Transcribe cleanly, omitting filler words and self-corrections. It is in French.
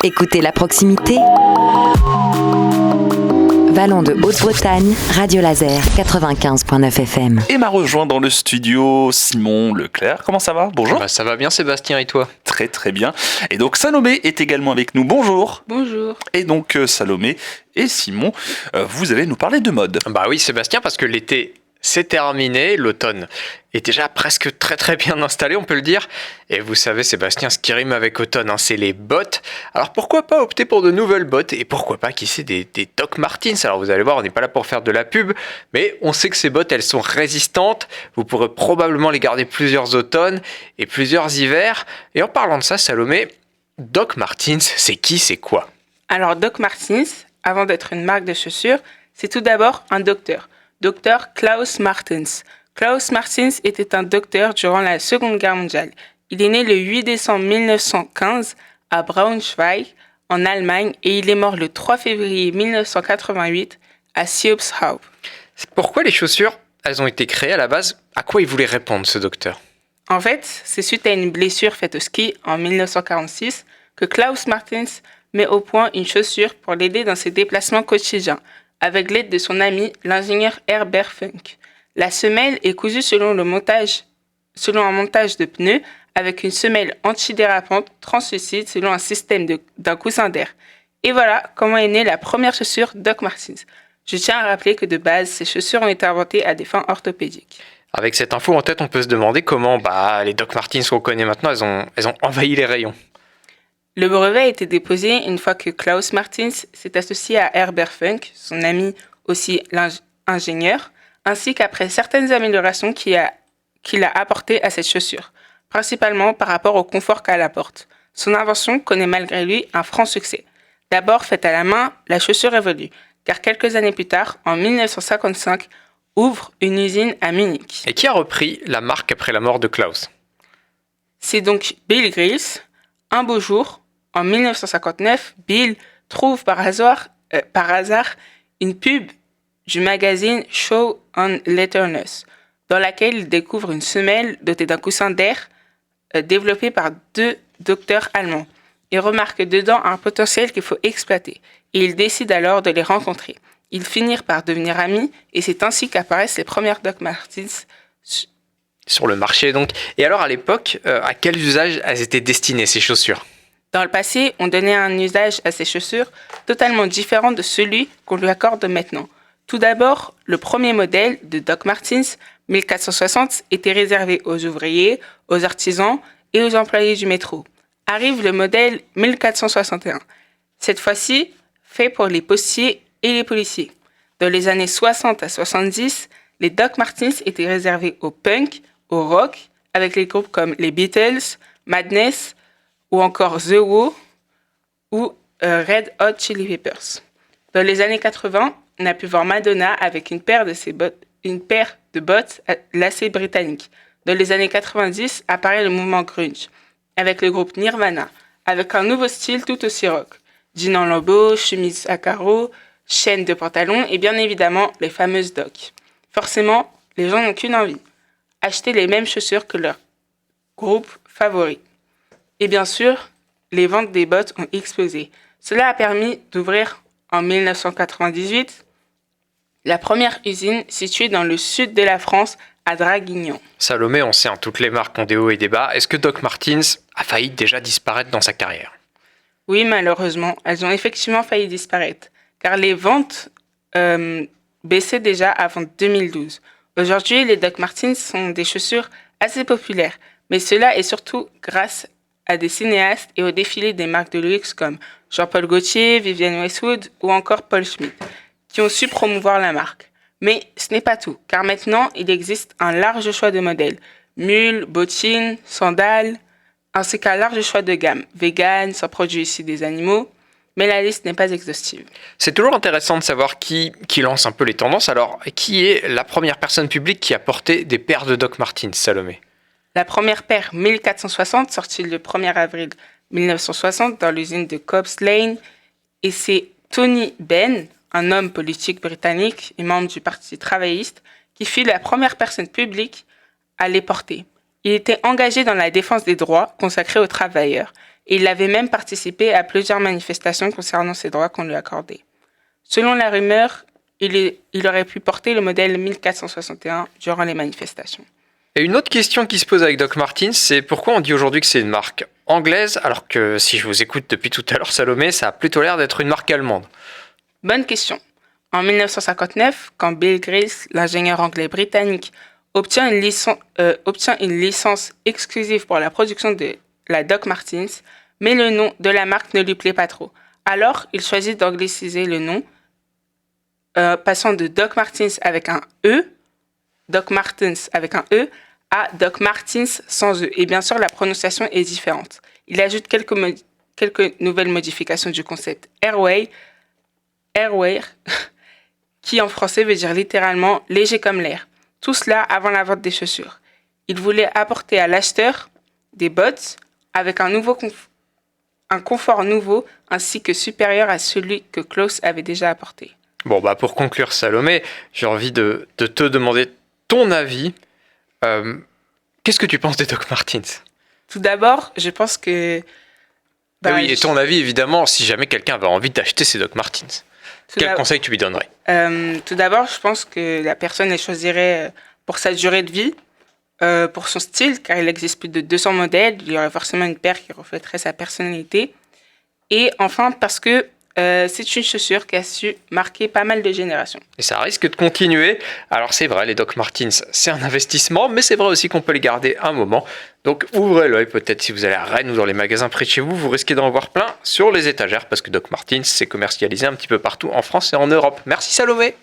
Écoutez la proximité. Vallon de Haute-Bretagne, Radio Laser 95.9 FM. Et m'a rejoint dans le studio Simon Leclerc. Comment ça va ? Bonjour. Ça va bien Sébastien, et toi ? Très très bien. Et donc Salomé est également avec nous. Bonjour. Bonjour. Et donc Salomé et Simon, vous allez nous parler de mode. Bah oui Sébastien, parce que l'été c'est terminé, l'automne est déjà presque très bien installé, on peut le dire. Et vous savez Sébastien, ce qui rime avec automne, c'est les bottes. Alors pourquoi pas opter pour de nouvelles bottes, et pourquoi pas, qui sait, des Doc Martens. Alors vous allez voir, on n'est pas là pour faire de la pub, mais on sait que ces bottes, elles sont résistantes. Vous pourrez probablement les garder plusieurs automnes et plusieurs hivers. Et en parlant de ça, Salomé, Doc Martens, c'est qui, c'est quoi ? Alors Doc Martens, avant d'être une marque de chaussures, c'est tout d'abord un docteur. Docteur Klaus Martens. Klaus Martens était un docteur durant la Seconde Guerre mondiale. Il est né le 8 décembre 1915 à Braunschweig, en Allemagne, et il est mort le 3 février 1988 à Siobshaus. Pourquoi les chaussures, elles ont été créées à la base ? À quoi il voulait répondre, ce docteur ? En fait, c'est suite à une blessure faite au ski en 1946 que Klaus Martens met au point une chaussure pour l'aider dans ses déplacements quotidiens, avec l'aide de son ami, l'ingénieur Herbert Funk. La semelle est cousue selon un montage de pneus avec une semelle antidérapante translucide selon un système d'un coussin d'air. Et voilà comment est née la première chaussure Doc Martens. Je tiens à rappeler que de base, ces chaussures ont été inventées à des fins orthopédiques. Avec cette info en tête, on peut se demander comment les Doc Martens qu'on connaît maintenant, elles ont envahi les rayons. Le brevet a été déposé une fois que Klaus Martens s'est associé à Herbert Funk, son ami aussi ingénieur, ainsi qu'après certaines améliorations qu'il a apportées à cette chaussure, principalement par rapport au confort qu'elle apporte. Son invention connaît malgré lui un franc succès. D'abord faite à la main, la chaussure évolue, car quelques années plus tard, en 1955, ouvre une usine à Munich. Et qui a repris la marque après la mort de Klaus ? C'est donc Bill Grills. Un beau jour, en 1959, Bill trouve par hasard une pub du magazine Show on Letterness, dans laquelle il découvre une semelle dotée d'un coussin d'air développé par deux docteurs allemands. Il remarque dedans un potentiel qu'il faut exploiter et il décide alors de les rencontrer. Ils finirent par devenir amis et c'est ainsi qu'apparaissent les premières Doc Martens sur le marché donc. Et alors à l'époque, à quel usage elles étaient destinées ces chaussures ? Dans le passé, on donnait un usage à ces chaussures totalement différent de celui qu'on lui accorde maintenant. Tout d'abord, le premier modèle de Doc Martens 1460 était réservé aux ouvriers, aux artisans et aux employés du métro. Arrive le modèle 1461, cette fois-ci fait pour les postiers et les policiers. Dans les années 60 à 70, les Doc Martens étaient réservés au punk, au rock, avec les groupes comme les Beatles, Madness ou encore The Who ou Red Hot Chili Peppers. Dans les années 80, on a pu voir Madonna avec une paire de bottes lacées britanniques. Dans les années 90, apparaît le mouvement grunge, avec le groupe Nirvana, avec un nouveau style tout aussi rock. Jeans en lambeaux, chemise à carreaux, chaîne de pantalon et bien évidemment les fameuses Doc. Forcément, les gens n'ont qu'une envie, acheter les mêmes chaussures que leur groupe favori. Et bien sûr, les ventes des bottes ont explosé. Cela a permis d'ouvrir en 1998 la première usine située dans le sud de la France, à Draguignan. Salomé, on sait, toutes les marques ont des hauts et des bas. Est-ce que Doc Martens a failli déjà disparaître dans sa carrière ? Oui, malheureusement, elles ont effectivement failli disparaître, car les ventes baissaient déjà avant 2012. Aujourd'hui, les Doc Martens sont des chaussures assez populaires, mais cela est surtout grâce à des cinéastes et au défilé des marques de luxe comme Jean-Paul Gaultier, Vivienne Westwood ou encore Paul Schmidt, qui ont su promouvoir la marque. Mais ce n'est pas tout, car maintenant, il existe un large choix de modèles. Mules, bottines, sandales, ainsi qu'un large choix de gamme. Vegan, sans produits issus des animaux, mais la liste n'est pas exhaustive. C'est toujours intéressant de savoir qui lance un peu les tendances. Alors, qui est la première personne publique qui a porté des paires de Doc Martens, Salomé ? La première paire 1460, sortie le 1er avril 1960 dans l'usine de Cobbs Lane, et c'est Tony Benn, un homme politique britannique et membre du Parti travailliste, qui fut la première personne publique à les porter. Il était engagé dans la défense des droits consacrés aux travailleurs et il avait même participé à plusieurs manifestations concernant ces droits qu'on lui accordait. Selon la rumeur, il aurait pu porter le modèle 1461 durant les manifestations. Et une autre question qui se pose avec Doc Martens, c'est pourquoi on dit aujourd'hui que c'est une marque anglaise, alors que si je vous écoute depuis tout à l'heure, Salomé, ça a plutôt l'air d'être une marque allemande. Bonne question. En 1959, quand Bill Grylls, l'ingénieur anglais britannique, obtient une licence exclusive pour la production de la Doc Martens, mais le nom de la marque ne lui plaît pas trop. Alors, il choisit d'angliciser le nom, passant de Doc Martens avec un E, Doc Martens avec un E, à Doc Martens sans E. Et bien sûr, la prononciation est différente. Il ajoute quelques nouvelles modifications du concept Airwear, qui en français veut dire littéralement léger comme l'air. Tout cela avant la vente des chaussures. Il voulait apporter à l'acheteur des bottes avec un confort nouveau ainsi que supérieur à celui que Klaus avait déjà apporté. Bon, pour conclure, Salomé, j'ai envie de te demander ton avis. Qu'est-ce que tu penses des Doc Martens ? Tout d'abord, je pense que... et ton avis, évidemment, si jamais quelqu'un avait envie d'acheter ces Doc Martens. Quel conseil tu lui donnerais ? Tout d'abord, je pense que la personne les choisirait pour sa durée de vie, pour son style, car il existe plus de 200 modèles. Il y aurait forcément une paire qui reflèterait sa personnalité. Et enfin, parce que c'est une chaussure qui a su marquer pas mal de générations. Et ça risque de continuer. Alors c'est vrai, les Doc Martens, c'est un investissement, mais c'est vrai aussi qu'on peut les garder un moment. Donc ouvrez l'œil, peut-être si vous allez à Rennes ou dans les magasins près de chez vous, vous risquez d'en voir plein sur les étagères, parce que Doc Martens, c'est commercialisé un petit peu partout en France et en Europe. Merci Salomé.